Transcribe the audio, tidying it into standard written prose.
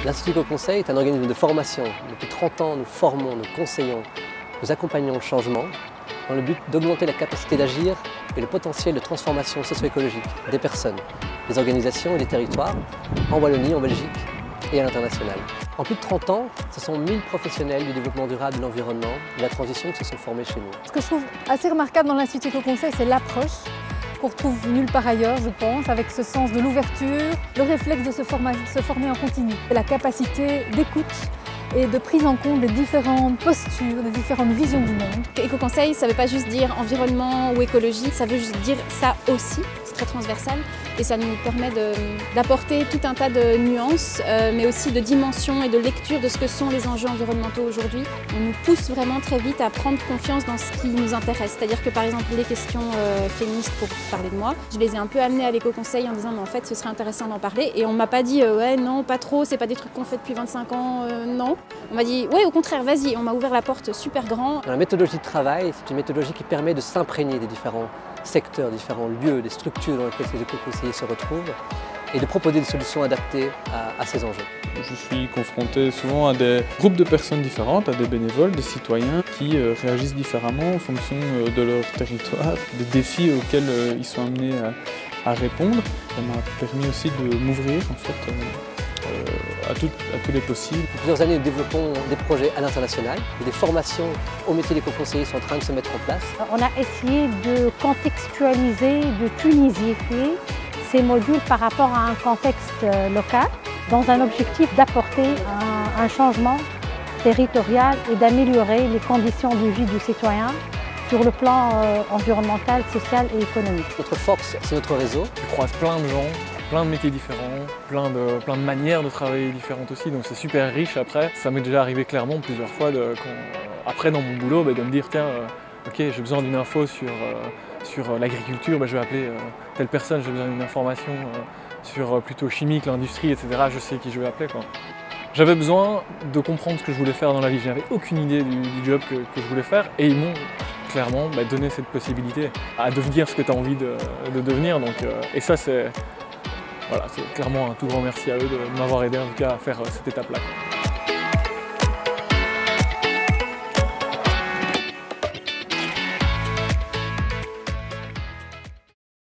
L'Institut Éco-Conseil est un organisme de formation. Depuis 30 ans, nous formons, nous conseillons, nous accompagnons le changement dans le but d'augmenter la capacité d'agir et le potentiel de transformation socio-écologique des personnes, des organisations et des territoires, en Wallonie, en Belgique et à l'international. En plus de 30 ans, ce sont 1000 professionnels du développement durable de l'environnement et de la transition qui se sont formés chez nous. Ce que je trouve assez remarquable dans l'Institut Éco-Conseil, c'est l'approche qu'on retrouve nulle part ailleurs, je pense, avec ce sens de l'ouverture, le réflexe de se former en continu, et la capacité d'écoute et de prise en compte des différentes postures, des différentes visions du monde. Éco-conseil, ça ne veut pas juste dire environnement ou écologie, ça veut juste dire ça aussi, c'est très transversal et ça nous permet d'apporter tout un tas de nuances, mais aussi de dimensions et de lecture de ce que sont les enjeux environnementaux aujourd'hui. On nous pousse vraiment très vite à prendre confiance dans ce qui nous intéresse, c'est-à-dire que par exemple les questions féministes, pour parler de moi, je les ai un peu amenées à l'éco-conseil en disant mais en fait ce serait intéressant d'en parler et on ne m'a pas dit ouais non pas trop, c'est pas des trucs qu'on fait depuis 25 ans, non. On m'a dit ouais au contraire vas-y, on m'a ouvert la porte super grand. La méthodologie de travail, c'est une méthodologie qui permet de s'imprégner des différents secteurs, différents lieux, des structures dans lesquelles ces éco-conseillers se retrouvent et de proposer des solutions adaptées à ces enjeux. Je suis confronté souvent à des groupes de personnes différentes, à des bénévoles, des citoyens qui réagissent différemment en fonction de leur territoire, des défis auxquels ils sont amenés à répondre. Ça m'a permis aussi de m'ouvrir en fait, à tous les possibles. Depuis plusieurs années, nous développons des projets à l'international. Des formations au métier d'éco-conseiller sont en train de se mettre en place. On a essayé de contextualiser, de tunisifier ces modules par rapport à un contexte local, dans un objectif d'apporter un changement territorial et d'améliorer les conditions de vie du citoyen sur le plan environnemental, social et économique. Notre force, c'est notre réseau. Je croise plein de gens, plein de métiers différents, plein de manières de travailler différentes aussi, donc c'est super riche après. Ça m'est déjà arrivé clairement plusieurs fois, après dans mon boulot, de me dire tiens, ok j'ai besoin d'une info sur l'agriculture, je vais appeler telle personne, j'ai besoin d'une information sur plutôt chimique, l'industrie, etc. Je sais qui je vais appeler, quoi. J'avais besoin de comprendre ce que je voulais faire dans la vie, je n'avais aucune idée du job que je voulais faire et ils m'ont clairement donné cette possibilité à devenir ce que tu as envie de devenir. Donc, et ça c'est clairement un tout grand merci à eux de m'avoir aidé en tout cas à faire cette étape-là.